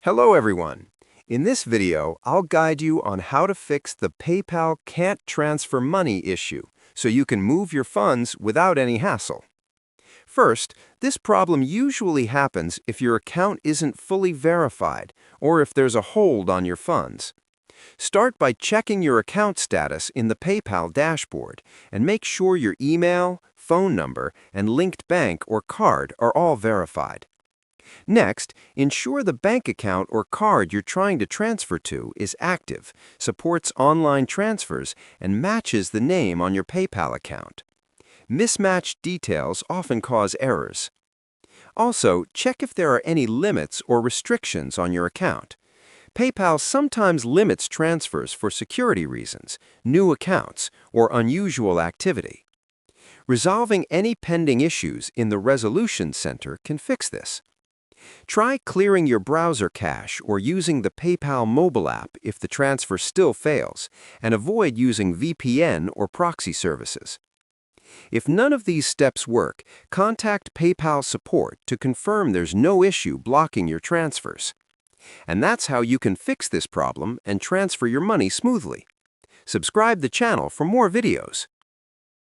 Hello everyone. In this video, I'll guide you on how to fix the PayPal can't transfer money issue so you can move your funds without any hassle. First, this problem usually happens if your account isn't fully verified or if there's a hold on your funds. Start by checking your account status in the PayPal dashboard and make sure your email, phone number, and linked bank or card are all verified. Next, ensure the bank account or card you're trying to transfer to is active, supports online transfers, and matches the name on your PayPal account. Mismatched details often cause errors. Also, check if there are any limits or restrictions on your account. PayPal sometimes limits transfers for security reasons, new accounts, or unusual activity. Resolving any pending issues in the Resolution Center can fix this. Try clearing your browser cache or using the PayPal mobile app if the transfer still fails, and avoid using VPN or proxy services. If none of these steps work, contact PayPal support to confirm there's no issue blocking your transfers. And that's how you can fix this problem and transfer your money smoothly. Subscribe the channel for more videos.